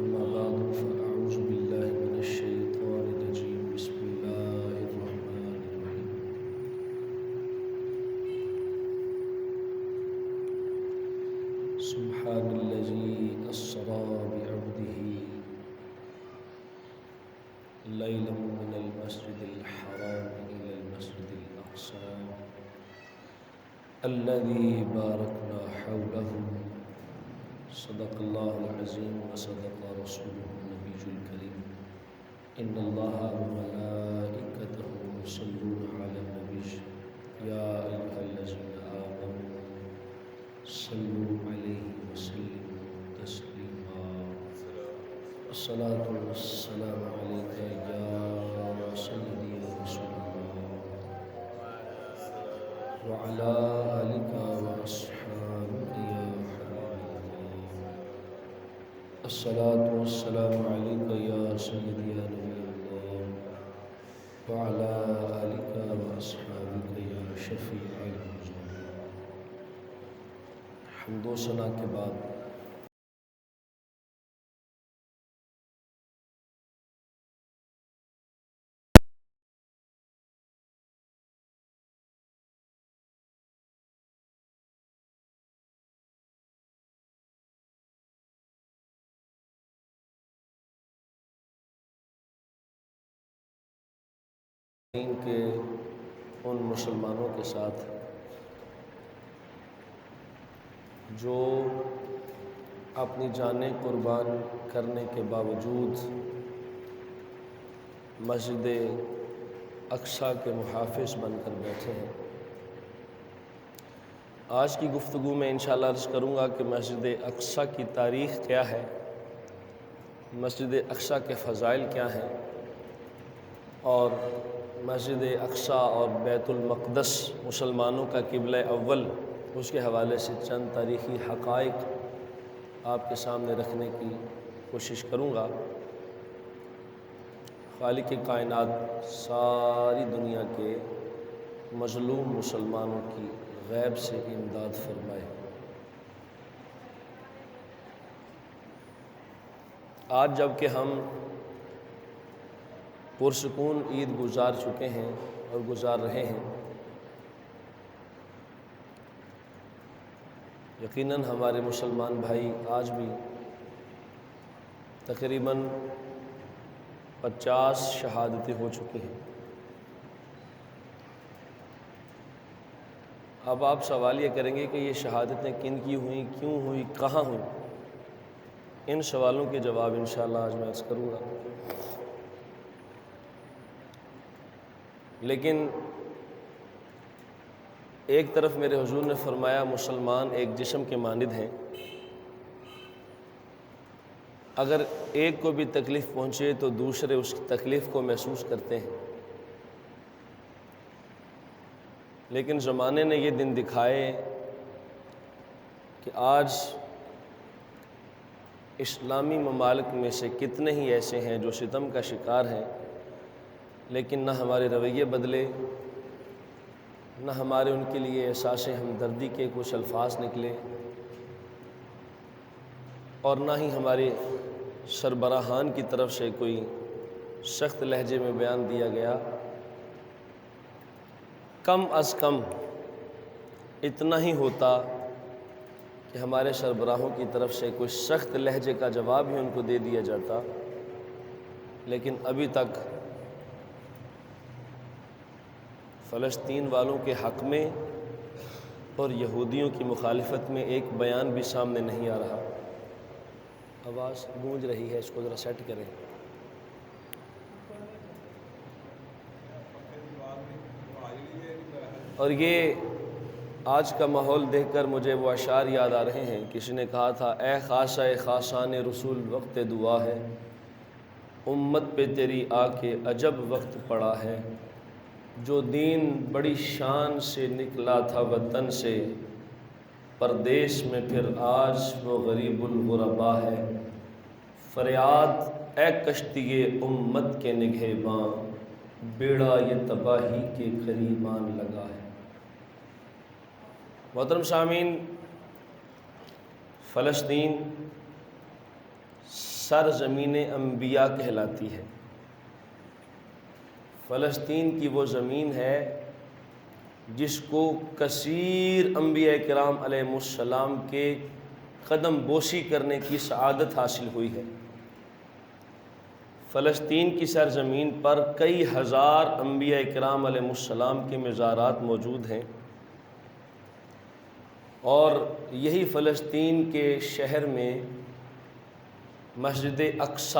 أما بعد فأعوذ بالله من الشيطان الرجيم بسم الله الرحمن الرحيم سبحان الذي أسرى بعبده ليلا من المسجد الحرام إلى المسجد الأقصى الذي باركنا حوله صدق الله العظيم وصدق رسوله النبي الكريم إن الله وملائكته يصلون على النبي يا أيها الذين آمنوا صلوا عليه وسلموا تسليما الصلاة والسلام عليك يا سيدي يا رسول الله وعلى آلك وأصحابك يا الصلاة والسلام عليك يا سيدي يا نبي الله وعلى آلك وأصحابك يا شفيع المذنبين حمد و ثنا کے بعد کے ان مسلمانوں کے ساتھ جو اپنی جانیں قربان کرنے کے باوجود مسجد اقصی کے محافظ بن کر بیٹھے ہیں۔ آج کی گفتگو میں انشاءاللہ عرض کروں گا کہ مسجد اقصی کی تاریخ کیا ہے، مسجد اقصی کے فضائل کیا ہیں، اور مسجد اقصی اور بیت المقدس مسلمانوں کا قبلہ اول، اس کے حوالے سے چند تاریخی حقائق آپ کے سامنے رکھنے کی کوشش کروں گا۔ خالق کائنات ساری دنیا کے مظلوم مسلمانوں کی غیب سے امداد فرمائے۔ آج جب کہ ہم پرسکون عید گزار چکے ہیں اور گزار رہے ہیں، یقیناً ہمارے مسلمان بھائی آج بھی تقریباً 50 شہادتیں ہو چکی ہیں۔ اب آپ سوال یہ کریں گے کہ یہ شہادتیں کن کی ہوئیں، کیوں ہوئی، کہاں ہوئیں؟ ان سوالوں کے جواب انشاءاللہ آج میں عرض کروں گا۔ لیکن ایک طرف میرے حضور نے فرمایا مسلمان ایک جسم کے مانند ہیں، اگر ایک کو بھی تکلیف پہنچے تو دوسرے اس تکلیف کو محسوس کرتے ہیں۔ لیکن زمانے نے یہ دن دکھائے کہ آج اسلامی ممالک میں سے کتنے ہی ایسے ہیں جو ستم کا شکار ہیں، لیکن نہ ہمارے رویے بدلے، نہ ہمارے ان کے لیے احساس ہمدردی کے کچھ الفاظ نکلے، اور نہ ہی ہمارے سربراہان کی طرف سے کوئی سخت لہجے میں بیان دیا گیا۔ کم از کم اتنا ہی ہوتا کہ ہمارے سربراہوں کی طرف سے کوئی سخت لہجے کا جواب ہی ان کو دے دیا جاتا، لیکن ابھی تک فلسطین والوں کے حق میں اور یہودیوں کی مخالفت میں ایک بیان بھی سامنے نہیں آ رہا۔ آواز گونج رہی ہے، اس کو ذرا سیٹ کریں۔ اور یہ آج کا ماحول دیکھ کر مجھے وہ اشعار یاد آ رہے ہیں۔ کسی نے کہا تھا اے خاصہ خاصان رسول وقت دعا ہے، امت پہ تیری آ کے عجب وقت پڑا ہے، جو دین بڑی شان سے نکلا تھا وطن سے، پردیس میں پھر آج وہ غریب الغربا ہے، فریاد اے کشتی امت کے نگہباں، بیڑا یہ تباہی کے قریبان لگا ہے۔ محترم سامعین، فلسطین سرزمین انبیاء کہلاتی ہے۔ فلسطین کی وہ زمین ہے جس کو کثیر انبیاء کرام علیہ السلام کے قدم بوسی کرنے کی سعادت حاصل ہوئی ہے۔ فلسطین کی سرزمین پر کئی ہزار انبیاء کرام علیہ السلام کے مزارات موجود ہیں، اور یہی فلسطین کے شہر میں مسجد اقصی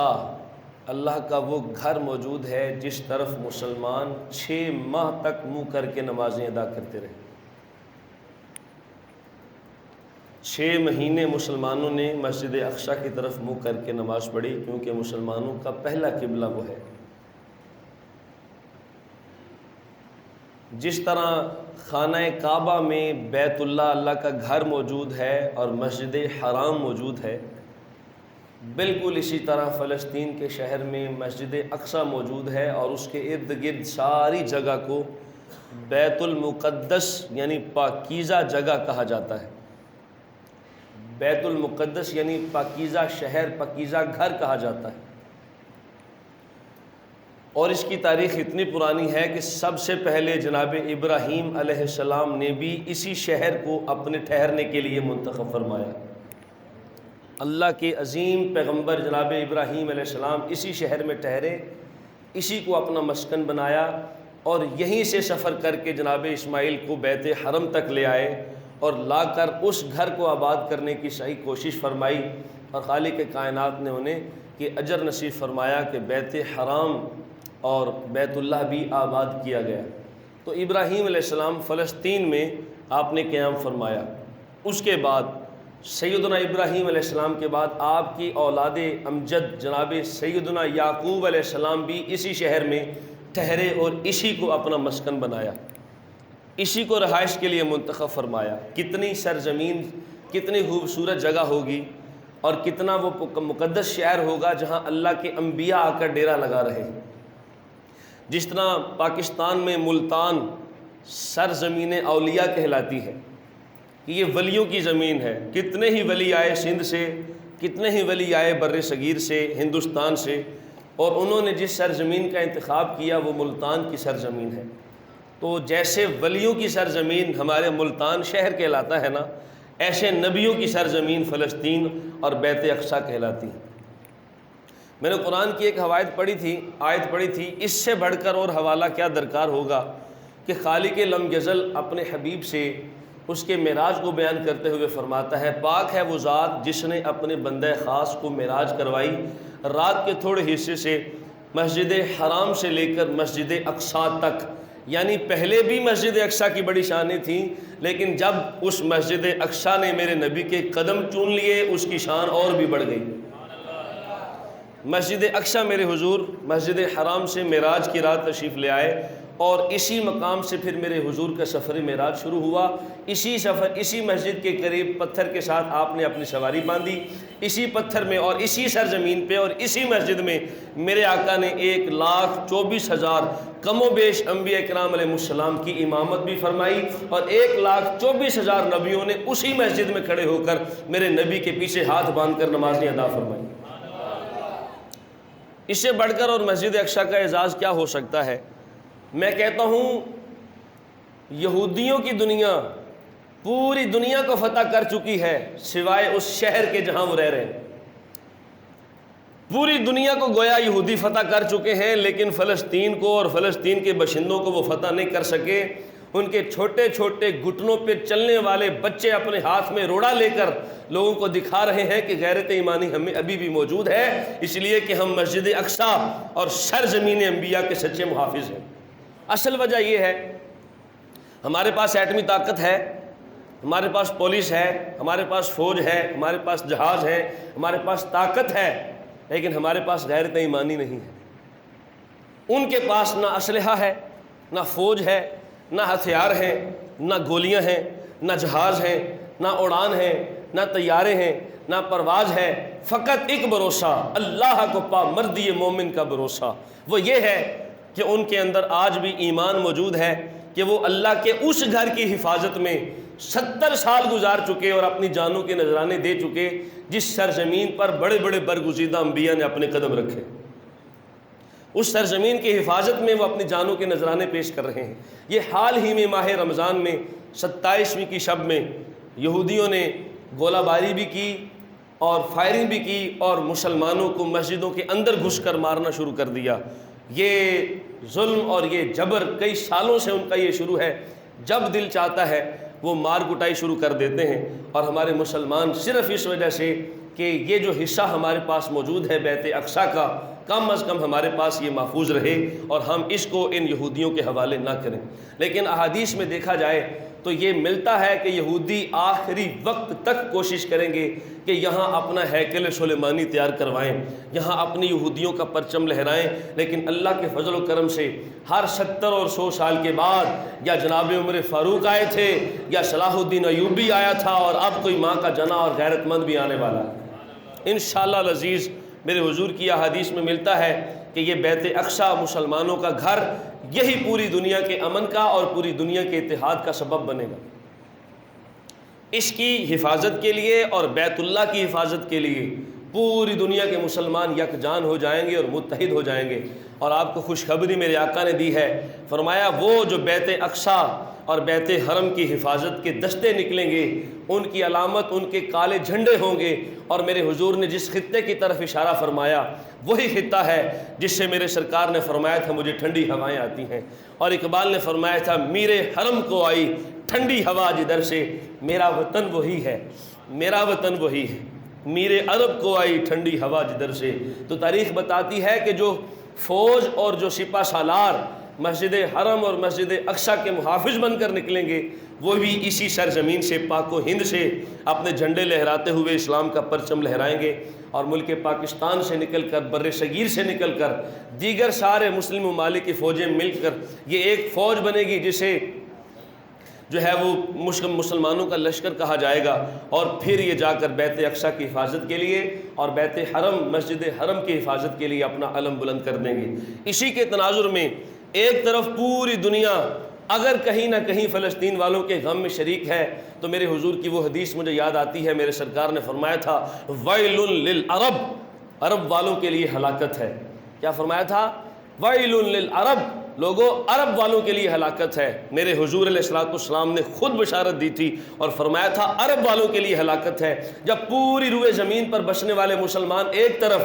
اللہ کا وہ گھر موجود ہے جس طرف مسلمان 6 ماہ تک منہ کر کے نمازیں ادا کرتے رہے۔ 6 مہینے مسلمانوں نے مسجد اقصی کی طرف منہ کر کے نماز پڑھی، کیونکہ مسلمانوں کا پہلا قبلہ وہ ہے۔ جس طرح خانہ کعبہ میں بیت اللہ کا گھر موجود ہے اور مسجد حرام موجود ہے، بالکل اسی طرح فلسطین کے شہر میں مسجد اقصی موجود ہے، اور اس کے ارد گرد ساری جگہ کو بیت المقدس یعنی پاکیزہ جگہ کہا جاتا ہے۔ بیت المقدس یعنی پاکیزہ شہر، پاکیزہ گھر کہا جاتا ہے، اور اس کی تاریخ اتنی پرانی ہے کہ سب سے پہلے جناب ابراہیم علیہ السلام نے بھی اسی شہر کو اپنے ٹھہرنے کے لیے منتخب فرمایا۔ اللہ کے عظیم پیغمبر جناب ابراہیم علیہ السلام اسی شہر میں ٹھہرے، اسی کو اپنا مسکن بنایا، اور یہیں سے سفر کر کے جناب اسماعیل کو بیت حرم تک لے آئے، اور لا کر اس گھر کو آباد کرنے کی صحیح کوشش فرمائی، اور خالق کائنات نے انہیں کہ اجر نصیب فرمایا کہ بیت حرام اور بیت اللہ بھی آباد کیا گیا۔ تو ابراہیم علیہ السلام فلسطین میں آپ نے قیام فرمایا۔ اس کے بعد سیدنا ابراہیم علیہ السلام کے بعد آپ کی اولاد امجد جناب سیدنا یعقوب علیہ السلام بھی اسی شہر میں ٹھہرے، اور اسی کو اپنا مسکن بنایا، اسی کو رہائش کے لیے منتخب فرمایا۔ کتنی سرزمین، کتنی خوبصورت جگہ ہوگی، اور کتنا وہ مقدس شہر ہوگا جہاں اللہ کے انبیاء آ کر ڈیرا لگا رہے ہیں۔ جس طرح پاکستان میں ملتان سرزمین اولیاء کہلاتی ہے کہ یہ ولیوں کی زمین ہے، کتنے ہی ولی آئے سندھ سے، کتنے ہی ولی آئے بر صغیر سے، ہندوستان سے، اور انہوں نے جس سرزمین کا انتخاب کیا وہ ملتان کی سرزمین ہے۔ تو جیسے ولیوں کی سرزمین ہمارے ملتان شہر کہلاتا ہے نا، ایسے نبیوں کی سرزمین فلسطین اور بیت اقصی کہلاتی ہے۔ میں نے قرآن کی ایک آیت پڑھی تھی، اس سے بڑھ کر اور حوالہ کیا درکار ہوگا کہ خالق لم یزل اپنے حبیب سے اس کے معراج کو بیان کرتے ہوئے فرماتا ہے، پاک ہے وہ ذات جس نے اپنے بندہ خاص کو معراج کروائی رات کے تھوڑے حصے سے مسجد حرام سے لے کر مسجد اقصی تک۔ یعنی پہلے بھی مسجد اقصی کی بڑی شانیں تھیں، لیکن جب اس مسجد اقصی نے میرے نبی کے قدم چون لیے اس کی شان اور بھی بڑھ گئی۔ مسجد اقصی میرے حضور مسجد حرام سے معراج کی رات تشریف لے آئے، اور اسی مقام سے پھر میرے حضور کا سفر معراج شروع ہوا۔ اسی مسجد کے قریب پتھر کے ساتھ آپ نے اپنی سواری باندھی، اسی پتھر میں اور اسی سرزمین پہ اور اسی مسجد میں میرے آقا نے 1,24,000 کم و بیش انبیاء کرام علیہ السلام کی امامت بھی فرمائی، اور 1,24,000 نبیوں نے اسی مسجد میں کھڑے ہو کر میرے نبی کے پیچھے ہاتھ باندھ کر نمازیں ادا فرمائی۔ اس سے بڑھ کر اور مسجد اقصی کا اعزاز کیا ہو سکتا ہے؟ میں کہتا ہوں یہودیوں کی دنیا پوری دنیا کو فتح کر چکی ہے سوائے اس شہر کے جہاں وہ رہ رہے ہیں۔ پوری دنیا کو گویا یہودی فتح کر چکے ہیں، لیکن فلسطین کو اور فلسطین کے باشندوں کو وہ فتح نہیں کر سکے۔ ان کے چھوٹے چھوٹے گھٹنوں پہ چلنے والے بچے اپنے ہاتھ میں روڑا لے کر لوگوں کو دکھا رہے ہیں کہ غیرت ایمانی ہمیں ابھی بھی موجود ہے، اس لیے کہ ہم مسجد اقصی اور سرزمین انبیاء کے سچے محافظ ہیں۔ اصل وجہ یہ ہے ہمارے پاس ایٹمی طاقت ہے، ہمارے پاس پولیس ہے، ہمارے پاس فوج ہے، ہمارے پاس جہاز ہے، ہمارے پاس طاقت ہے، لیکن ہمارے پاس غیرت ایمانی نہیں ہے۔ ان کے پاس نہ اسلحہ ہے، نہ فوج ہے، نہ ہتھیار ہیں، نہ گولیاں ہیں، نہ جہاز ہیں، نہ اڑان ہیں، نہ طیارے ہیں، نہ پرواز ہے، فقط ایک بھروسہ اللہ کو پا مردی مومن کا بھروسہ، وہ یہ ہے کہ ان کے اندر آج بھی ایمان موجود ہے کہ وہ اللہ کے اس گھر کی حفاظت میں 70 سال گزار چکے اور اپنی جانوں کے نذرانے دے چکے، جس سرزمین پر بڑے بڑے برگزیدہ انبیاء نے اپنے قدم رکھے، اس سرزمین کی حفاظت میں وہ اپنی جانوں کے نذرانے پیش کر رہے ہیں۔ یہ حال ہی میں ماہ رمضان میں 27ویں کی شب میں یہودیوں نے گولہ باری بھی کی اور فائرنگ بھی کی اور مسلمانوں کو مسجدوں کے اندر گھس کر مارنا شروع کر دیا۔ یہ ظلم اور یہ جبر کئی سالوں سے ان کا یہ شروع ہے، جب دل چاہتا ہے وہ مار کٹائی شروع کر دیتے ہیں۔ اور ہمارے مسلمان صرف اس وجہ سے کہ یہ جو حصہ ہمارے پاس موجود ہے بیت اقصیٰ کا، کم از کم ہمارے پاس یہ محفوظ رہے اور ہم اس کو ان یہودیوں کے حوالے نہ کریں۔ لیکن احادیث میں دیکھا جائے تو یہ ملتا ہے کہ یہودی آخری وقت تک کوشش کریں گے کہ یہاں اپنا ہیکل سلیمانی تیار کروائیں، یہاں اپنی یہودیوں کا پرچم لہرائیں۔ لیکن اللہ کے فضل و کرم سے ہر 70 اور 100 سال کے بعد یا جناب عمر فاروق آئے تھے یا صلاح الدین ایوبی آیا تھا، اور اب کوئی ماں کا جنا اور غیرت مند بھی آنے والا ہے انشاءاللہ العزیز۔ میرے حضور کی احادیث میں ملتا ہے کہ یہ بیت اقصیٰ مسلمانوں کا گھر، یہی پوری دنیا کے امن کا اور پوری دنیا کے اتحاد کا سبب بنے گا۔ اس کی حفاظت کے لیے اور بیت اللہ کی حفاظت کے لیے پوری دنیا کے مسلمان یکجان ہو جائیں گے اور متحد ہو جائیں گے۔ اور آپ کو خوشخبری میرے آقا نے دی ہے، فرمایا وہ جو بیت اقصیٰ اور بیت حرم کی حفاظت کے دستے نکلیں گے، ان کی علامت ان کے کالے جھنڈے ہوں گے۔ اور میرے حضور نے جس خطے کی طرف اشارہ فرمایا وہی خطہ ہے جس سے میرے سرکار نے فرمایا تھا مجھے ٹھنڈی ہوائیں آتی ہیں، اور اقبال نے فرمایا تھا میرے حرم کو آئی ٹھنڈی ہوا جدھر سے، میرا وطن وہی ہے، میرا وطن وہی ہے، میرے عرب کو آئی ٹھنڈی ہوا جدھر سے۔ تو تاریخ بتاتی ہے کہ جو فوج اور جو سپہ سالار مسجد حرم اور مسجد اقصیٰ کے محافظ بن کر نکلیں گے، وہ بھی اسی سرزمین سے پاک و ہند سے اپنے جھنڈے لہراتے ہوئے اسلام کا پرچم لہرائیں گے۔ اور ملک پاکستان سے نکل کر، بر صغیر سے نکل کر، دیگر سارے مسلم ممالک کی فوجیں مل کر یہ ایک فوج بنے گی جسے جو ہے وہ مسلمانوں کا لشکر کہا جائے گا، اور پھر یہ جا کر بیت اقصیٰ کی حفاظت کے لیے اور بیت حرم مسجد حرم کی حفاظت کے لیے اپنا علم بلند کر دیں گے۔ اسی کے تناظر میں ایک طرف پوری دنیا اگر کہیں نہ کہیں فلسطین والوں کے غم میں شریک ہے، تو میرے حضور کی وہ حدیث مجھے یاد آتی ہے، میرے سرکار نے فرمایا تھا ویل للعرب، عرب والوں کے لیے ہلاکت ہے۔ کیا فرمایا تھا؟ ویل للعرب، لوگوں عرب والوں کے لیے ہلاکت ہے۔ میرے حضور علیہ الصلوۃ والسلام نے خود بشارت دی تھی اور فرمایا تھا عرب والوں کے لیے ہلاکت ہے۔ جب پوری روئے زمین پر بسنے والے مسلمان ایک طرف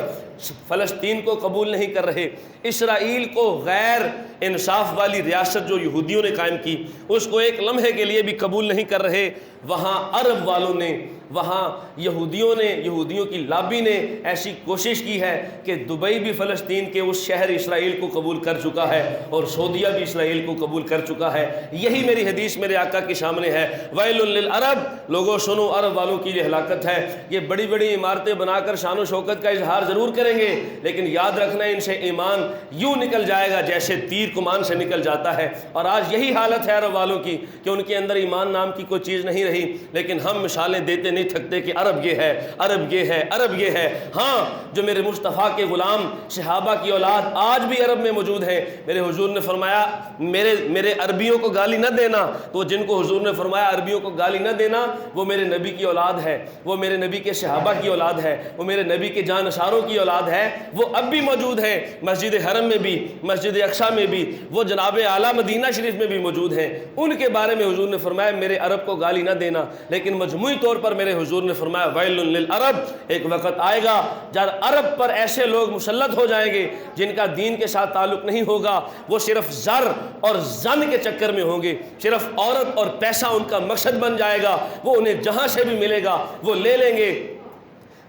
فلسطین کو قبول نہیں کر رہے، اسرائیل کو غیر انصاف والی ریاست جو یہودیوں نے قائم کی اس کو ایک لمحے کے لیے بھی قبول نہیں کر رہے، وہاں عرب والوں نے، وہاں یہودیوں نے، یہودیوں کی لابی نے ایسی کوشش کی ہے کہ دبئی بھی فلسطین کے اس شہر اسرائیل کو قبول کر چکا ہے اور سعودیہ بھی اسرائیل کو قبول کر چکا ہے۔ یہی میری حدیث میرے آقا کے سامنے ہے، ویل للعرب، لوگوں سنو عرب والوں کی یہ ہلاکت ہے۔ یہ بڑی بڑی عمارتیں بنا کر شان و شوکت کا اظہار ضرور کریں گے، لیکن یاد رکھنا ان سے ایمان یوں نکل جائے گا جیسے تیر کمان سے نکل جاتا ہے۔ اور آج یہی حالت ہے عرب والوں کی کہ ان کے اندر ایمان نام کی کوئی چیز نہیں رہی، لیکن ہم مثالیں دیتے نہیں تھکتے کہ عرب یہ ہے، عرب یہ ہے، عرب یہ ہے۔ ہاں، جو میرے مصطفیٰ کے غلام صحابہ کی اولاد آج بھی عرب میں موجود ہیں۔ میرے حضور نے فرمایا میرے عربیوں کو گالی نہ دینا، تو جن کو حضور نے فرمایا عربیوں کو گالی نہ دینا، وہ میرے نبی کی اولاد ہے، وہ میرے نبی کے صحابہ کی اولاد ہے، وہ میرے نبی کے جانشاروں کی اولاد ہے، وہ اب بھی موجود ہیں مسجد حرم میں بھی، مسجد اقصیٰ میں بھی، وہ جناب اعلیٰ مدینہ شریف میں بھی موجود ہیں۔ ان کے بارے میں حضور نے فرمایا میرے عرب کو گالی نہ دینا، لیکن مجموعی طور پر میرے حضور نے فرمایا ویل للعرب، ایک وقت آئے گا جب عرب پر ایسے لوگ مسلط ہو جائیں گے جن کا دین کے ساتھ تعلق نہیں ہوگا، وہ صرف زر اور زن کے چکر میں ہوں گے، صرف عورت اور پیسہ ان کا مقصد بن جائے گا، وہ انہیں جہاں سے بھی ملے گا وہ لے لیں گے۔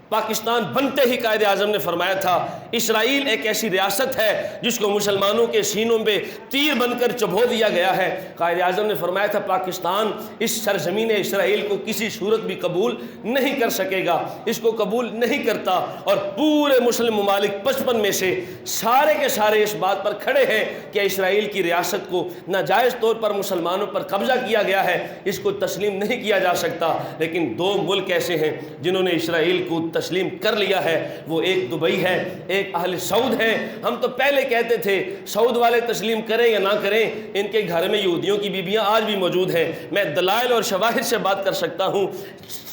پاکستان بنتے ہی قائد اعظم نے فرمایا تھا اسرائیل ایک ایسی ریاست ہے جس کو مسلمانوں کے سینوں میں تیر بن کر چبھو دیا گیا ہے۔ قائد اعظم نے فرمایا تھا پاکستان اس سرزمین اسرائیل کو کسی صورت بھی قبول نہیں کر سکے گا، اس کو قبول نہیں کرتا۔ اور پورے مسلم ممالک 55 میں سے سارے کے سارے اس بات پر کھڑے ہیں کہ اسرائیل کی ریاست کو ناجائز طور پر مسلمانوں پر قبضہ کیا گیا ہے، اس کو تسلیم نہیں کیا جا سکتا۔ لیکن دو ملک ایسے ہیں جنہوں نے اسرائیل کو تسلیم کر لیا ہے وہ ایک دبئی ہے، ایک اہل سعود ہے۔ ہم تو پہلے کہتے تھے سعود والے تسلیم کریں یا نہ کریں، ان کے گھر میں یہودیوں کی بیویاں آج بھی موجود ہیں۔ میں دلائل اور شواہد سے بات کر سکتا ہوں،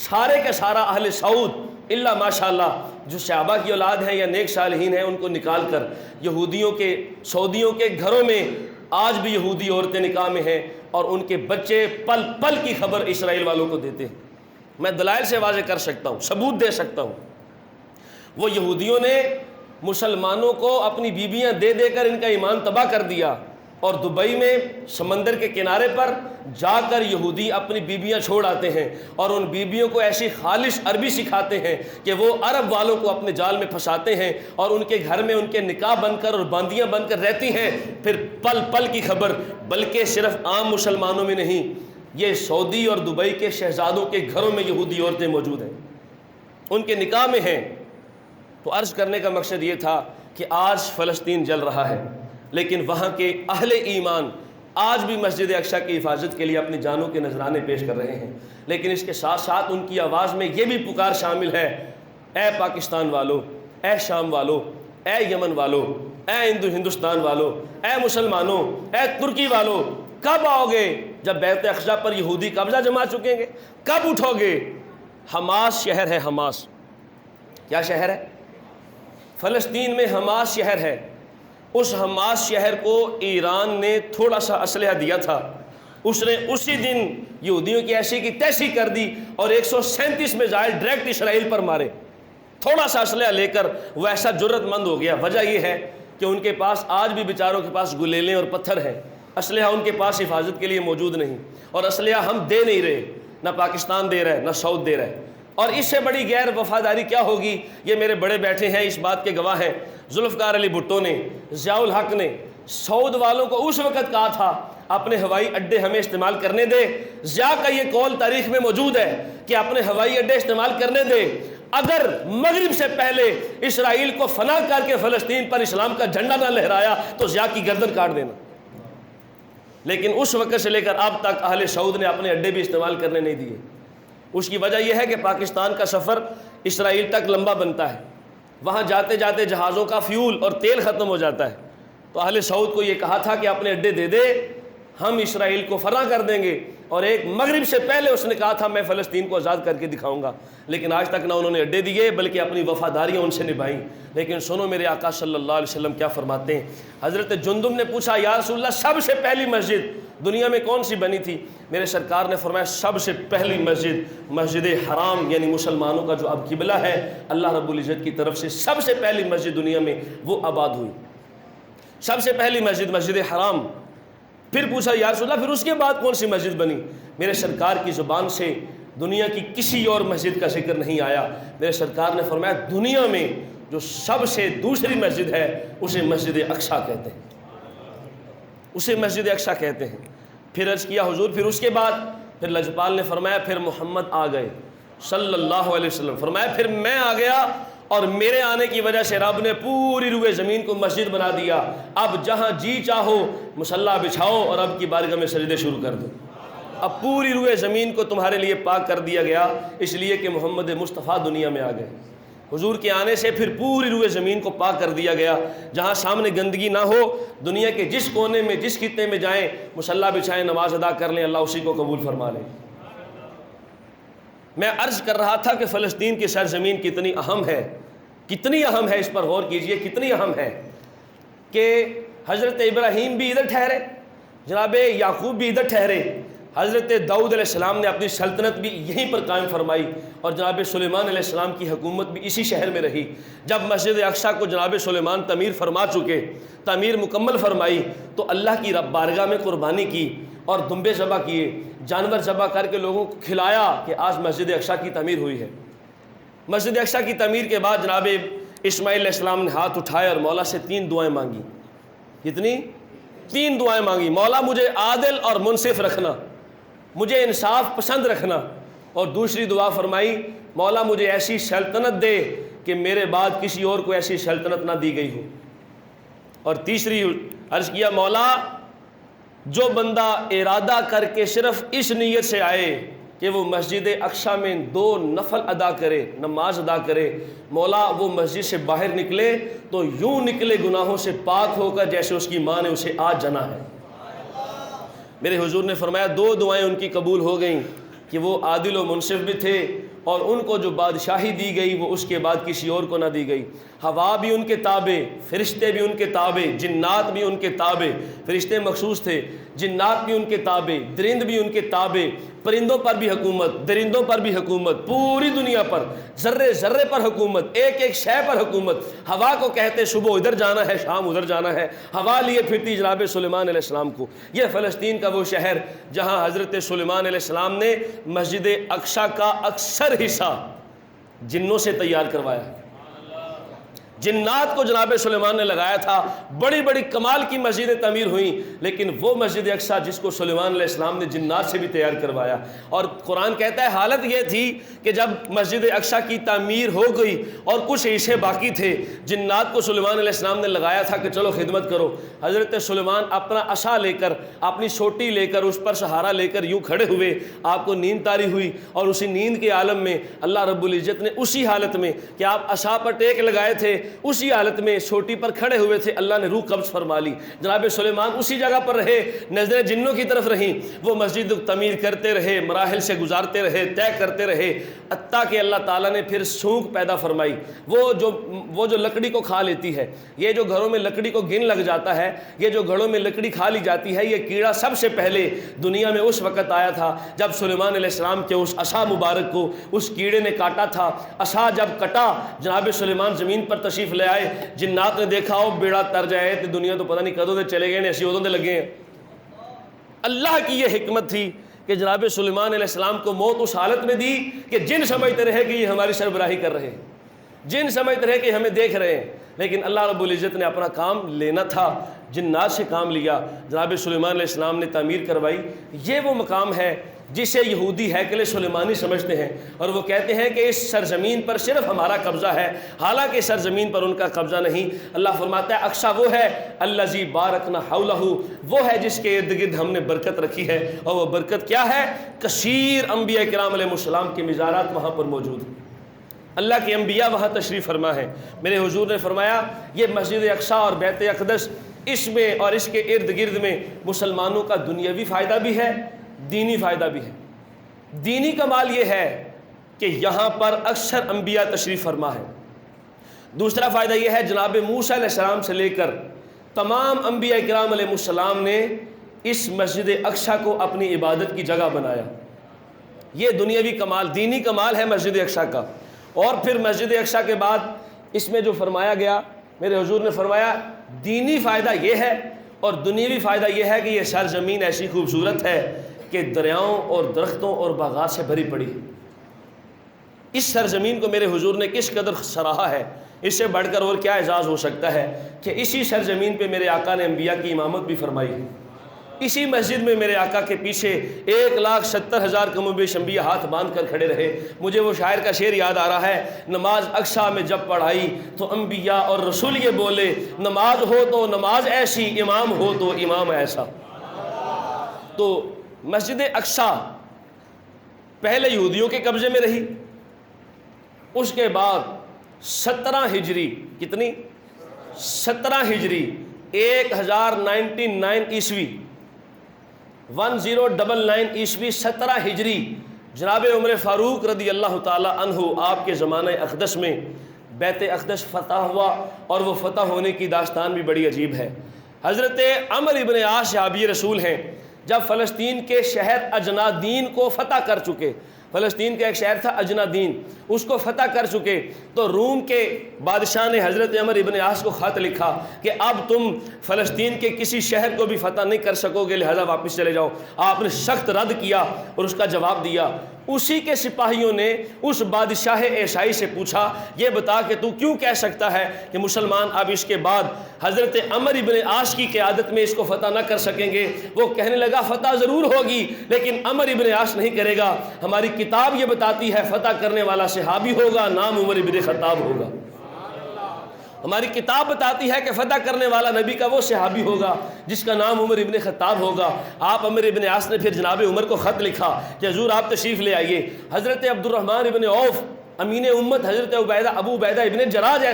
سارے کا سارا اہل سعود الا ماشاءاللہ جو صحابہ کی اولاد ہیں یا نیک صالحین ہیں، ان کو نکال کر یہودیوں کے، سعودیوں کے گھروں میں آج بھی یہودی عورتیں نکاح میں ہیں، اور ان کے بچے پل پل کی خبر اسرائیل والوں کو دیتے ہیں۔ میں دلائل سے واضح کر سکتا ہوں، ثبوت دے سکتا ہوں۔ وہ یہودیوں نے مسلمانوں کو اپنی بیویاں دے دے کر ان کا ایمان تباہ کر دیا، اور دبئی میں سمندر کے کنارے پر جا کر یہودی اپنی بیویاں چھوڑ آتے ہیں، اور ان بیویوں کو ایسی خالص عربی سکھاتے ہیں کہ وہ عرب والوں کو اپنے جال میں پھنساتے ہیں، اور ان کے گھر میں ان کے نکاح بن کر اور باندیاں بن کر رہتی ہیں۔ پھر پل پل کی خبر، بلکہ صرف عام مسلمانوں میں نہیں، یہ سعودی اور دبئی کے شہزادوں کے گھروں میں یہودی عورتیں موجود ہیں، ان کے نکاح میں ہیں۔ تو عرض کرنے کا مقصد یہ تھا کہ آج فلسطین جل رہا ہے، لیکن وہاں کے اہل ایمان آج بھی مسجد اقصیٰ کی حفاظت کے لیے اپنی جانوں کے نذرانے پیش کر رہے ہیں، لیکن اس کے ساتھ ساتھ ان کی آواز میں یہ بھی پکار شامل ہے، اے پاکستان والو، اے شام والو، اے یمن والو، اے ہندوستان والو، اے مسلمانوں، اے ترکی والو، کب آؤ گے؟ جب بیت اقصیٰ پر یہودی قبضہ جما چکیں گے، کب اٹھو گے؟ حماس شہر ہے، حماس کیا شہر ہے؟ فلسطین میں حماس شہر ہے۔ اس حماس شہر کو ایران نے تھوڑا سا اسلحہ دیا تھا، اس نے اسی دن یہودیوں کی ایسی کی تیسی کر دی اور 137 میزائل ڈائریکٹ اسرائیل پر مارے۔ تھوڑا سا اسلحہ لے کر وہ ایسا جرت مند ہو گیا۔ وجہ یہ ہے کہ ان کے پاس آج بھی بیچاروں کے پاس گلیلیں اور پتھر ہیں، اسلحہ ان کے پاس حفاظت کے لیے موجود نہیں، اور اسلحہ ہم دے نہیں رہے، نہ پاکستان دے رہا ہے نہ سعود دے رہا ہے۔ اور اس سے بڑی غیر وفاداری کیا ہوگی؟ یہ میرے بڑے بیٹھے ہیں، اس بات کے گواہ ہیں۔ ذوالفقار علی بھٹو نے، ضیاء الحق نے سعود والوں کو اس وقت کہا تھا اپنے ہوائی اڈے ہمیں استعمال کرنے دے۔ ضیاء کا یہ قول تاریخ میں موجود ہے کہ اپنے ہوائی اڈے استعمال کرنے دے، اگر مغرب سے پہلے اسرائیل کو فنا کر کے فلسطین پر اسلام کا جھنڈا نہ لہرایا تو ضیاء کی گردن کاٹ دینا۔ لیکن اس وقت سے لے کر اب تک اہل سعود نے اپنے اڈے بھی استعمال کرنے نہیں دیے۔ اس کی وجہ یہ ہے کہ پاکستان کا سفر اسرائیل تک لمبا بنتا ہے، وہاں جاتے جاتے جہازوں کا فیول اور تیل ختم ہو جاتا ہے، تو اہل سعود کو یہ کہا تھا کہ اپنے اڈے دے دے، ہم اسرائیل کو فرا کر دیں گے، اور ایک مغرب سے پہلے اس نے کہا تھا میں فلسطین کو آزاد کر کے دکھاؤں گا، لیکن آج تک نہ انہوں نے اڈے دیے بلکہ اپنی وفاداریاں ان سے نبھائیں۔ لیکن سنو میرے آقا صلی اللہ علیہ وسلم کیا فرماتے ہیں۔ حضرت جندب نے پوچھا یا رسول اللہ سب سے پہلی مسجد دنیا میں کون سی بنی تھی؟ میرے سرکار نے فرمایا سب سے پہلی مسجد مسجد حرام، یعنی مسلمانوں کا جو اب قبلہ ہے اللہ رب العزت کی طرف سے سب سے پہلی مسجد دنیا میں وہ آباد ہوئی، سب سے پہلی مسجد مسجد حرام۔ پھر پوچھا یا رسول اللہ پھر اس کے بعد کون سی مسجد بنی؟ میرے سرکار کی زبان سے دنیا کی کسی اور مسجد کا ذکر نہیں آیا۔ میرے سرکار نے فرمایا دنیا میں جو سب سے دوسری مسجد ہے اسے مسجد اقصیٰ کہتے ہیں، اسے مسجد اقصیٰ کہتے ہیں۔ پھر عرض کیا حضور پھر اس کے بعد؟ پھر لجپال نے فرمایا پھر محمد آ گئے صلی اللہ علیہ وسلم۔ فرمایا پھر میں آ گیا اور میرے آنے کی وجہ سے رب نے پوری روئے زمین کو مسجد بنا دیا، اب جہاں جی چاہو مصلی بچھاؤ اور اب کی بارگاہ میں سجدے شروع کر دو۔ اب پوری روئے زمین کو تمہارے لیے پاک کر دیا گیا، اس لیے کہ محمد مصطفیٰ دنیا میں آ گئے۔ حضور کے آنے سے پھر پوری روئے زمین کو پاک کر دیا گیا، جہاں سامنے گندگی نہ ہو، دنیا کے جس کونے میں جس خطے میں جائیں مصلی بچھائیں نماز ادا کر لیں، اللہ اسی کو قبول فرما لے۔ میں عرض کر رہا تھا کہ فلسطین کی سرزمین کتنی اہم ہے، کتنی اہم ہے، اس پر غور کیجئے کتنی اہم ہے کہ حضرت ابراہیم بھی ادھر ٹھہرے، جناب یعقوب بھی ادھر ٹھہرے، حضرت داؤد علیہ السلام نے اپنی سلطنت بھی یہیں پر قائم فرمائی، اور جناب سلیمان علیہ السلام کی حکومت بھی اسی شہر میں رہی۔ جب مسجد اقصیٰ کو جناب سلیمان تعمیر فرما چکے، تعمیر مکمل فرمائی، تو اللہ کی رب بارگاہ میں قربانی کی اور دمبے ذبح کیے، جانور ذبح کر کے لوگوں کو کھلایا کہ آج مسجد اقصیٰ کی تعمیر ہوئی ہے۔ مسجد اقصیٰ کی تعمیر کے بعد جناب اسماعیل علیہ السلام نے ہاتھ اٹھائے اور مولا سے 3 دعائیں مانگی۔ کتنی؟ 3 دعائیں مانگی۔ مولا مجھے عادل اور منصف رکھنا، مجھے انصاف پسند رکھنا، اور دوسری دعا فرمائی مولا مجھے ایسی سلطنت دے کہ میرے بعد کسی اور کو ایسی سلطنت نہ دی گئی ہو، اور تیسری عرض کیا مولا جو بندہ ارادہ کر کے صرف اس نیت سے آئے کہ وہ مسجد اقصی میں 2 نفل ادا کرے، نماز ادا کرے، مولا وہ مسجد سے باہر نکلے تو یوں نکلے گناہوں سے پاک ہو کر جیسے اس کی ماں نے اسے آج جنا ہے۔ میرے حضور نے فرمایا 2 دعائیں ان کی قبول ہو گئیں کہ وہ عادل و منصف بھی تھے، اور ان کو جو بادشاہی دی گئی وہ اس کے بعد کسی اور کو نہ دی گئی۔ ہوا بھی ان کے تابع، فرشتے بھی ان کے تابع، جنات بھی ان کے تابع، فرشتے مخصوص تھے، جنات بھی ان کے تابع، درند بھی ان کے تابع، پرندوں پر بھی حکومت، درندوں پر بھی حکومت، پوری دنیا پر ذرے ذرے پر حکومت، ایک ایک شے پر حکومت۔ ہوا کو کہتے صبح ادھر جانا ہے، شام ادھر جانا ہے، ہوا لیے پھرتی جناب سلیمان علیہ السلام کو۔ یہ فلسطین کا وہ شہر جہاں حضرت سلیمان علیہ السلام نے مسجد اقصی کا اکثر حصہ جنوں سے تیار کروایا۔ جنات کو جناب سلیمان نے لگایا تھا، بڑی بڑی کمال کی مسجدیں تعمیر ہوئیں، لیکن وہ مسجد اقصی جس کو سلیمان علیہ السلام نے جنات سے بھی تیار کروایا۔ اور قرآن کہتا ہے حالت یہ تھی کہ جب مسجد اقصی کی تعمیر ہو گئی اور کچھ حصے باقی تھے، جنات کو سلیمان علیہ السلام نے لگایا تھا کہ چلو خدمت کرو۔ حضرت سلیمان اپنا عصا لے کر، اپنی سوٹی لے کر، اس پر سہارا لے کر یوں کھڑے ہوئے، آپ کو نیند طاری ہوئی، اور اسی نیند کے عالم میں اللہ رب العزت نے اسی حالت میں کہ آپ عصا پر ٹیک لگائے تھے، اسی حالت میں سوٹی پر کھڑے ہوئے تھے، اللہ نے روح قبض فرما لی۔ جناب سلیمان اسی جگہ پر رہے، نظریں جنوں کی طرف رہیں، وہ مسجد تعمیر کرتے رہے، مراحل سے گزارتے رہے، طے کرتے رہے، حتیٰ کہ اللہ تعالیٰ نے پھر سونک پیدا فرمائی، وہ جو لکڑی کو کھا لیتی ہے۔ یہ جو گھروں میں لکڑی کو گن لگ جاتا ہے، یہ جو گھروں میں لکڑی کھا لی جاتی ہے، یہ کیڑا سب سے پہلے دنیا میں اس وقت آیا تھا جب سلیمان علیہ السلام کے اس عصا مبارک کو اس کیڑے نے کاٹا تھا۔ عصا جب کٹا، جناب سلیمان زمین پر تشریف لے آئے، جنات نے دیکھا او بیڑا تر جائے تے دنیا تو پتہ نہیں کدوں دے چلے گئے نے، اسی ادوں دے لگے ہیں۔ اللہ کی یہ حکمت تھی کہ جناب سلیمان علیہ السلام کو موت اس حالت میں دی کہ جن سمجھتے رہے کہ یہ ہماری سربراہی کر رہے ہیں، جن سمجھتے رہے کہ ہمیں دیکھ رہے ہیں، لیکن اللہ رب العزت نے اپنا کام لینا تھا، جنات سے کام لیا، جناب سلیمان علیہ السلام نے تعمیر کروائی۔ یہ وہ مقام ہے جسے یہودی ہیکل سلیمانی سمجھتے ہیں، اور وہ کہتے ہیں کہ اس سرزمین پر صرف ہمارا قبضہ ہے، حالانکہ سرزمین پر ان کا قبضہ نہیں۔ اللہ فرماتا ہے اقصی وہ ہے الذی بارکنا حولہ، وہ ہے جس کے ارد گرد ہم نے برکت رکھی ہے، اور وہ برکت کیا ہے؟ کثیر انبیاء کرام علیہ السلام کے مزارات وہاں پر موجود ہیں، اللہ کے انبیاء وہاں تشریف فرما ہے۔ میرے حضور نے فرمایا یہ مسجد اقصی اور بیت اقدس، اس میں اور اس کے ارد گرد میں مسلمانوں کا دنیاوی فائدہ بھی ہے، دینی فائدہ بھی ہے۔ دینی کمال یہ ہے کہ یہاں پر اکثر انبیاء تشریف فرما ہے۔ دوسرا فائدہ یہ ہے جناب موسیٰ علیہ السلام سے لے کر تمام انبیاء کرام علیہ السلام نے اس مسجد اقصی کو اپنی عبادت کی جگہ بنایا۔ یہ دنیاوی کمال، دینی کمال ہے مسجد اقصی کا۔ اور پھر مسجد اقصی کے بعد اس میں جو فرمایا گیا، میرے حضور نے فرمایا دینی فائدہ یہ ہے اور دنیاوی فائدہ یہ ہے کہ یہ سرزمین ایسی خوبصورت ہے کہ دریاؤں اور درختوں اور باغات سے بھری پڑی ہے۔ اس سرزمین کو میرے حضور نے کس قدر سراہا ہے، اس سے بڑھ کر اور کیا اعزاز ہو سکتا ہے کہ اسی سرزمین پہ میرے آقا نے انبیاء کی امامت بھی فرمائی ہے۔ اسی مسجد میں میرے آقا کے پیچھے 1,70,000 کم و بیش انبیاء ہاتھ باندھ کر کھڑے رہے۔ مجھے وہ شاعر کا شعر یاد آ رہا ہے، نماز اقصی میں جب پڑھائی تو انبیاء اور رسول یہ بولے، نماز ہو تو نماز ایسی، امام ہو تو امام ایسا۔ تو مسجد اقصی پہلے یہودیوں کے قبضے میں رہی، اس کے بعد 17 ہجری، کتنی؟ 17 ہجری 1099 عیسوی 1099 عیسوی 17 ہجری جناب عمر فاروق رضی اللہ تعالی عنہ آپ کے زمانہ اقدس میں بیت اقدس فتح ہوا، اور وہ فتح ہونے کی داستان بھی بڑی عجیب ہے۔ حضرت عمر ابن عاص صحابی رسول ہیں، جب فلسطین کے شہر اجنادین کو فتح کر چکے، فلسطین کا ایک شہر تھا اجنادین، اس کو فتح کر چکے، تو روم کے بادشاہ نے حضرت عمر ابن عاص کو خط لکھا کہ اب تم فلسطین کے کسی شہر کو بھی فتح نہیں کر سکو گے، لہذا واپس چلے جاؤ۔ آپ نے سخت رد کیا اور اس کا جواب دیا۔ اسی کے سپاہیوں نے اس بادشاہ عیسائی سے پوچھا، یہ بتا کہ تو کیوں کہہ سکتا ہے کہ مسلمان اب اس کے بعد حضرت عمر ابن عاص کی قیادت میں اس کو فتح نہ کر سکیں گے؟ وہ کہنے لگا فتح ضرور ہوگی لیکن عمر ابن عاص نہیں کرے گا، ہماری کتاب یہ بتاتی ہے فتح کرنے والا صحابی ہوگا، نام عمر ابن خطاب ہوگا۔ ہماری کتاب بتاتی ہے کہ فتح کرنے والا نبی کا وہ صحابی ہوگا جس کا نام عمر ابن خطاب ہوگا۔ آپ عمر ابن عاص نے پھر جناب عمر کو خط لکھا کہ حضور آپ تشریف لے آئیے۔ حضرت عبد الرحمن ابن عوف امین امت، حضرت ابو عبیدہ ابن جراح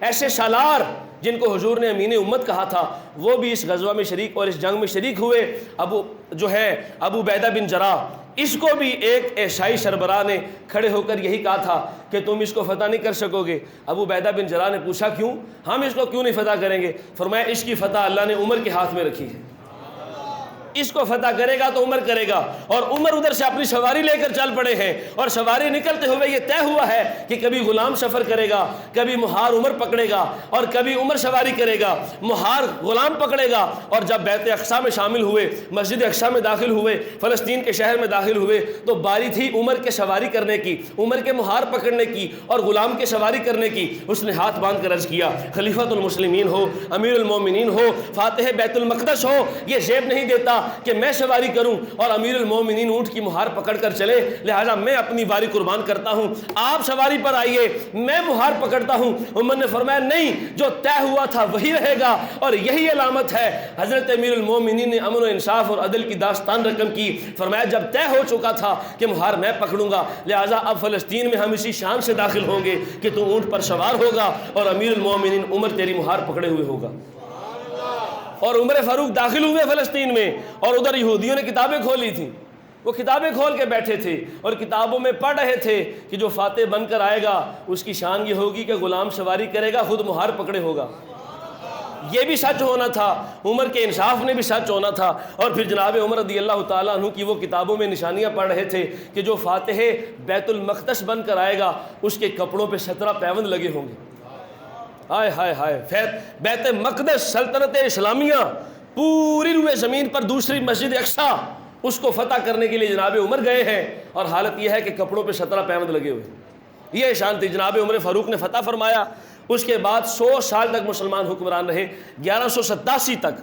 ایسے سالار جن کو حضور نے امین امت کہا تھا، وہ بھی اس غزوہ میں شریک اور اس جنگ میں شریک ہوئے۔ ابو عبیدہ بن جراح، اس کو بھی ایک عیسائی سربراہ نے کھڑے ہو کر یہی کہا تھا کہ تم اس کو فتح نہیں کر سکو گے۔ ابو عبیدہ بن جراح نے پوچھا کیوں؟ ہم اس کو کیوں نہیں فتح کریں گے؟ فرمایا اس کی فتح اللہ نے عمر کے ہاتھ میں رکھی ہے، اس کو فتح کرے گا تو عمر کرے گا۔ اور عمر ادھر سے اپنی سواری لے کر چل پڑے ہیں، اور سواری نکلتے ہوئے یہ طے ہوا ہے کہ کبھی غلام سفر کرے گا، کبھی مہار عمر پکڑے گا، اور کبھی عمر سواری کرے گا، مہار غلام پکڑے گا۔ اور جب بیت اقصیٰ میں شامل ہوئے، مسجد اقصیٰ میں داخل ہوئے، فلسطین کے شہر میں داخل ہوئے، تو باری تھی عمر کے سواری کرنے کی، عمر کے مہار پکڑنے کی اور غلام کے سواری کرنے کی۔ اس نے ہاتھ باندھ کر عرض کیا، خلیفۃ المسلمین ہو، امیر المومنین ہو، فاتح بیت المقدس ہو، یہ زیب نہیں دیتا کہ میں سواری کروں اور امیر المومنین اونٹ کی مہار پکڑ کر چلے، لہذا میں اپنی باری قربان کرتا ہوں، آپ سواری پر آئیے، میں مہار پکڑتا ہوں۔ عمر نے فرمایا نہیں، جو طے ہوا تھا وہی رہے گا، اور یہی علامت ہے۔ حضرت امیر المومنین نے امن و انصاف اور عدل کی داستان رقم کی، فرمایا جب طے ہو چکا تھا کہ مہار میں پکڑوں گا، لہذا اب فلسطین میں ہم اسی شان سے داخل ہوں گے کہ تو اونٹ پر سوار ہوگا اور امیر المومنین عمر تیری مہار پکڑے ہوئے ہوگا۔ اور عمر فاروق داخل ہوئے فلسطین میں، اور ادھر یہودیوں نے کتابیں کھولی تھیں، وہ کتابیں کھول کے بیٹھے تھے اور کتابوں میں پڑھ رہے تھے کہ جو فاتح بن کر آئے گا اس کی شان یہ ہوگی کہ غلام سواری کرے گا، خود مہار پکڑے ہوگا۔ یہ بھی سچ ہونا تھا، عمر کے انصاف نے بھی سچ ہونا تھا۔ اور پھر جناب عمر رضی اللہ تعالیٰ عنہ کی وہ کتابوں میں نشانیاں پڑھ رہے تھے کہ جو فاتح بیت المقدس بن کر آئے گا اس کے کپڑوں پہ 17 پیوند لگے ہوں گے۔ ہائے ہائے ہائے، بیت مقدس سلطنت اسلامیہ پوری روئے زمین پر دوسری مسجد اقصیٰ، اس کو فتح کرنے کے لیے جناب عمر گئے ہیں، اور حالت یہ ہے کہ کپڑوں پہ 17 پیوند لگے ہوئے۔ یہ شان تھی۔ جناب عمر فاروق نے فتح فرمایا۔ اس کے بعد 100 سال تک مسلمان حکمران رہے، 1187 تک،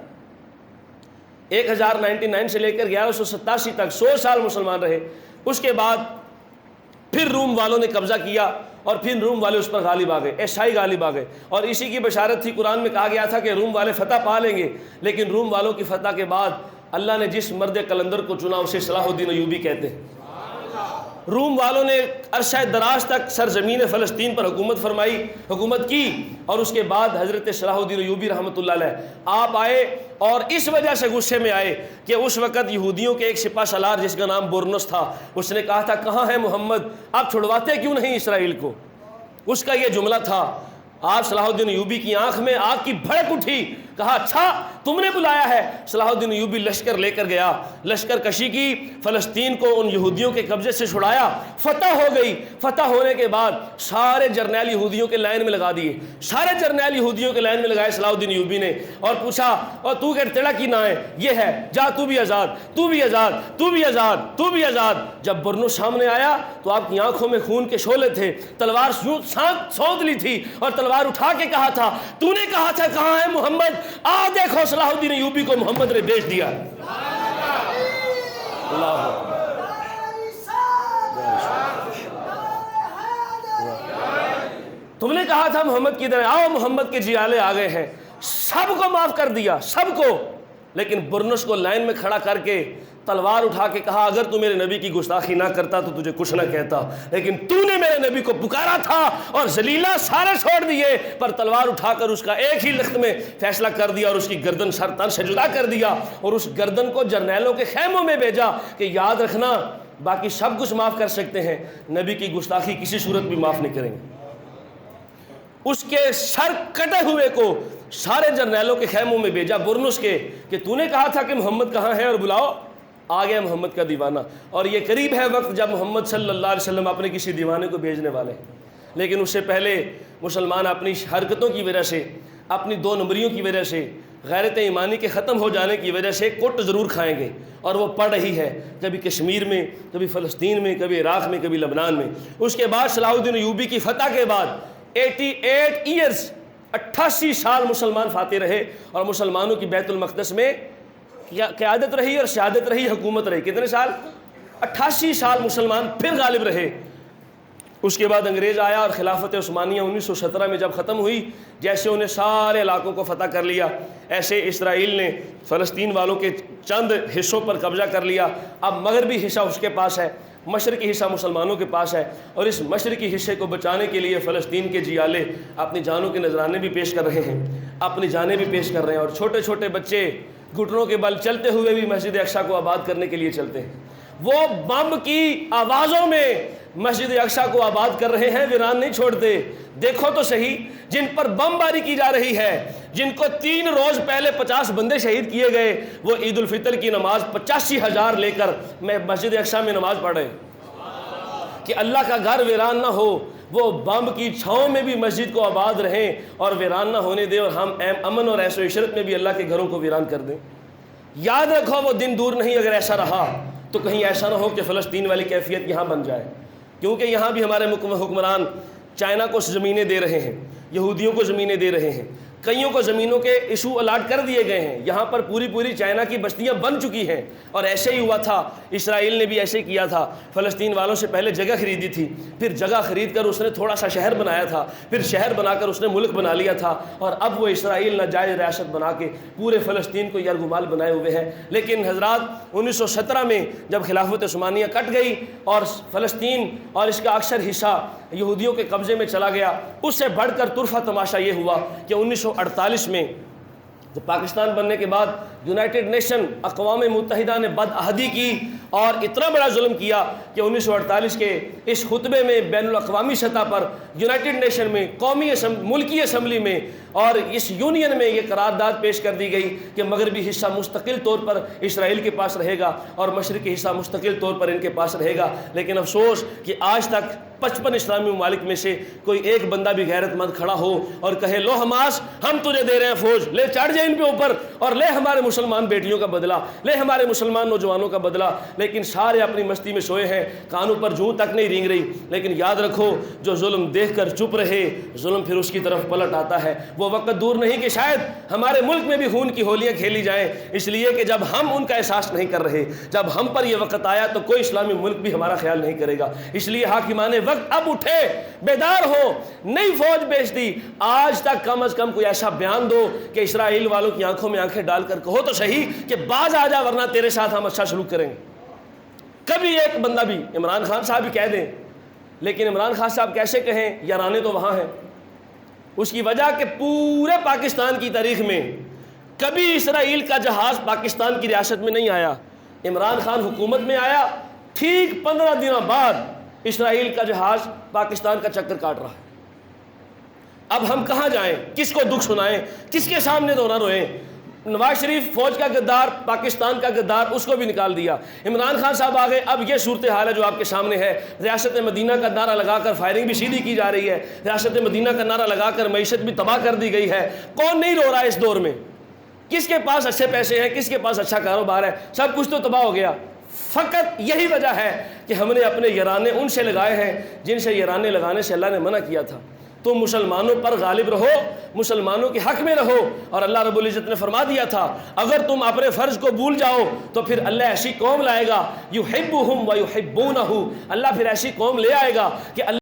1099 سے لے کر 1187 تک 100 سال مسلمان رہے۔ اس کے بعد پھر روم والوں نے قبضہ کیا، اور پھر روم والے اس پر غالب آ گئے، عیسائی غالب آ گئے، اور اسی کی بشارت تھی، قرآن میں کہا گیا تھا کہ روم والے فتح پا لیں گے۔ لیکن روم والوں کی فتح کے بعد اللہ نے جس مرد قلندر کو چنا اسے صلاح الدین ایوبی کہتے ہیں۔ روم والوں نے عرصہ دراز تک سرزمین فلسطین پر حکومت کی، اور اس کے بعد حضرت صلاح الدین ایوبی رحمۃ اللہ علیہ آپ آئے، اور اس وجہ سے غصے میں آئے کہ اس وقت یہودیوں کے ایک سپہ سالار جس کا نام برنس تھا، اس نے کہا تھا کہاں ہے محمد، آپ چھڑواتے کیوں نہیں اسرائیل کو؟ اس کا یہ جملہ تھا۔ آپ صلاح الدین ایوبی کی آنکھ میں آگ کی بھڑک اٹھی، کہا اچھا تم نے بلایا ہے۔ صلاح الدین ایوبی لشکر لے کر گیا، لشکر کشی کی، فلسطین کو ان یہودیوں کے قبضے سے چھڑایا، فتح ہو گئی۔ فتح ہونے کے بعد سارے جرنیل یہودیوں کے لائن میں لگا دیے، سارے جرنیل یہودیوں کے لائن میں لگائے صلاح الدین ایوبی نے، اور پوچھا اور تو کہ تیرا کی نہ ہے؟ یہ ہے، جا تو بھی آزاد، تو بھی آزاد، تو بھی آزاد، تو بھی آزاد۔ جب برنو سامنے آیا تو آپ کی آنکھوں میں خون کے شعلے تھے، تلوار سونت لی تھی، اور تلوار اٹھا کے کہا تھا تو نے کہا تھا کہاں ہے محمد، آ دیکھو صلاح الدین ایوبی کو محمد نے بیچ دیا۔ اللہ تم نے کہا تھا محمد کی طرح آؤ، محمد کے جیالے آ گئے ہیں، سب کو معاف کر دیا، سب کو۔ لیکن برنس کو لائن میں کھڑا کر کے تلوار اٹھا کے کہا اگر تو میرے نبی کی گستاخی نہ کرتا تو تجھے کچھ نہ کہتا، لیکن تو نے میرے نبی کو پکارا تھا اور ذلیلہ سارے چھوڑ دیے، پر تلوار اٹھا کر اس کا ایک ہی لخت میں فیصلہ کر دیا اور اس کی گردن سر تن سے جدا کر دیا، اور اس گردن کو جرنیلوں کے خیموں میں بھیجا کہ یاد رکھنا باقی سب کچھ معاف کر سکتے ہیں، نبی کی گستاخی کسی صورت بھی معاف نہیں کریں گے۔ اس کے سر کٹے ہوئے کو سارے جرنیلوں کے خیموں میں بھیجا برنس کے کہ تو نے کہا تھا کہ محمد کہاں ہے اور بلاؤ۔ آ گیا محمد کا دیوانہ، اور یہ قریب ہے وقت جب محمد صلی اللہ علیہ وسلم اپنے کسی دیوانے کو بھیجنے والے ہیں، لیکن اس سے پہلے مسلمان اپنی حرکتوں کی وجہ سے، اپنی 2 نمبریوں کی وجہ سے، غیرت ایمانی کے ختم ہو جانے کی وجہ سے کوٹ ضرور کھائیں گے، اور وہ پڑ رہی ہے، کبھی کشمیر میں، کبھی فلسطین میں، کبھی عراق میں، کبھی لبنان میں۔ اس کے بعد صلاح الدین ایوبی کی فتح کے بعد 88 ایئرز 88 سال مسلمان فاتح رہے، اور مسلمانوں کی بیت المقدس میں قیادت رہی اور سیادت رہی، حکومت رہی۔ کتنے سال؟ 88 سال مسلمان پھر غالب رہے۔ اس کے بعد انگریز آیا اور خلافت عثمانیہ 1917 میں جب ختم ہوئی، جیسے انہیں سارے علاقوں کو فتح کر لیا، ایسے اسرائیل نے فلسطین والوں کے چند حصوں پر قبضہ کر لیا۔ اب مغربی حصہ اس کے پاس ہے، مشرقی حصہ مسلمانوں کے پاس ہے، اور اس مشرقی حصے کو بچانے کے لیے فلسطین کے جیالے اپنی جانوں کے نذرانے بھی پیش کر رہے ہیں، اپنی جانیں بھی پیش کر رہے ہیں، اور چھوٹے چھوٹے بچے گھٹنوں کے بل چلتے ہوئے بھی مسجد اقصیٰ کو آباد کرنے کے لیے چلتے ہیں۔ وہ بم کی آوازوں میں مسجد اقصیٰ کو آباد کر رہے ہیں، ویران نہیں چھوڑتے۔ دیکھو تو صحیح، جن پر بم باری کی جا رہی ہے، جن کو 3 روز پہلے 50 بندے شہید کیے گئے، وہ عید الفطر کی نماز 85,000 لے کر میں مسجد اقصیٰ میں نماز پڑھ رہے کہ اللہ کا گھر ویران نہ ہو۔ وہ بم کی چھاؤں میں بھی مسجد کو آباد رہیں اور ویران نہ ہونے دیں، اور ہم امن اور عیش و عشرت میں بھی اللہ کے گھروں کو ویران کر دیں۔ یاد رکھو وہ دن دور نہیں، اگر ایسا رہا تو کہیں ایسا نہ ہو کہ فلسطین والی کیفیت یہاں بن جائے، کیونکہ یہاں بھی ہمارے حکمران چائنا کو زمینیں دے رہے ہیں، یہودیوں کو زمینیں دے رہے ہیں، کئیوں کو زمینوں کے ایشو الاٹ کر دیے گئے ہیں۔ یہاں پر پوری چائنا کی بستیاں بن چکی ہیں، اور ایسے ہی ہوا تھا، اسرائیل نے بھی ایسے کیا تھا۔ فلسطین والوں سے پہلے جگہ خریدی تھی، پھر جگہ خرید کر اس نے تھوڑا سا شہر بنایا تھا، پھر شہر بنا کر اس نے ملک بنا لیا تھا، اور اب وہ اسرائیل ناجائز ریاست بنا کے پورے فلسطین کو یرغمال بنائے ہوئے ہیں۔ لیکن حضرات 1917 میں جب خلافت عثمانیہ کٹ گئی اور فلسطین اور اس کا اکثر حصہ یہودیوں کے قبضے میں چلا گیا، اس سے بڑھ کر طرفہ تماشا یہ ہوا کہ 1948 میں جب پاکستان بننے کے بعد یونائٹڈ نیشن اقوام متحدہ نے بدعہدی کی اور اتنا بڑا ظلم کیا کہ 1948 کے اس خطبے میں بین الاقوامی سطح پر یونائٹڈ نیشن میں ملکی اسمبلی میں اور اس یونین میں یہ قرارداد پیش کر دی گئی کہ مغربی حصہ مستقل طور پر اسرائیل کے پاس رہے گا اور مشرقی حصہ مستقل طور پر ان کے پاس رہے گا۔ لیکن افسوس کہ آج تک 55 اسلامی ممالک میں سے کوئی ایک بندہ بھی غیرت مند کھڑا ہو اور کہے لو حماس ہم تجھے دے رہے ہیں فوج، لے چڑھ جائے ان پہ اوپر اور لے ہمارے مسلمان بیٹیوں کا بدلہ، لے ہمارے مسلمان نوجوانوں کا بدلہ۔ لیکن سارے اپنی مستی میں سوئے ہیں، کانوں پر جوں تک نہیں رینگ رہی۔ لیکن یاد رکھو، جو ظلم دیکھ کر چپ رہے، ظلم پھر اس کی طرف پلٹ آتا ہے۔ وہ وقت دور نہیں کہ شاید ہمارے ملک میں بھی خون کی ہولیاں کھیلی جائیں، اس لیے کہ جب ہم ان کا احساس نہیں کر رہے، جب ہم پر یہ وقت آیا تو کوئی اسلامی ملک بھی ہمارا خیال نہیں کرے گا۔ اس لیے حاکمان وقت اب اٹھے، بیدار ہو، نئی فوج بھیج دی۔ آج تک کم از کم کوئی ایسا بیان دو کہ اسرائیل والوں کی آنکھوں میں آنکھیں ڈال کر کہو تو صحیح کہ باز آ جا ورنہ تیرے ساتھ ہم اچھا سلوک کریں گے۔ کبھی ایک بندہ بھی، عمران خان صاحب بھی کہہ دیں، لیکن عمران خان صاحب کیسے کہیں، یارانے تو وہاں ہیں۔ اس کی وجہ کہ پورے پاکستان کی تاریخ میں کبھی اسرائیل کا جہاز پاکستان کی ریاست میں نہیں آیا۔ عمران خان حکومت میں آیا، ٹھیک 15 دنوں بعد اسرائیل کا جہاز پاکستان کا چکر کاٹ رہا ہے۔ اب ہم کہاں جائیں، کس کو دکھ سنائیں، کس کے سامنے رونا روئیں؟ نواز شریف فوج کا غدار، پاکستان کا غدار، اس کو بھی نکال دیا۔ عمران خان صاحب آ گئے، اب یہ صورتحال ہے جو آپ کے سامنے ہے۔ ریاست مدینہ کا نعرہ لگا کر فائرنگ بھی سیدھی کی جا رہی ہے، ریاست مدینہ کا نعرہ لگا کر معیشت بھی تباہ کر دی گئی ہے۔ کون نہیں رو رہا ہے اس دور میں؟ کس کے پاس اچھے پیسے ہیں، کس کے پاس اچھا کاروبار ہے؟ سب کچھ تو تباہ ہو گیا۔ فقط یہی وجہ ہے کہ ہم نے اپنے یرانے ان سے لگائے ہیں جن سے یرانے لگانے سے اللہ نے منع کیا تھا۔ تم مسلمانوں پر غالب رہو، مسلمانوں کے حق میں رہو، اور اللہ رب العزت نے فرما دیا تھا اگر تم اپنے فرض کو بھول جاؤ تو پھر اللہ ایسی قوم لائے گا یحبہم ویحبونہ، اللہ پھر ایسی قوم لے آئے گا کہ اللہ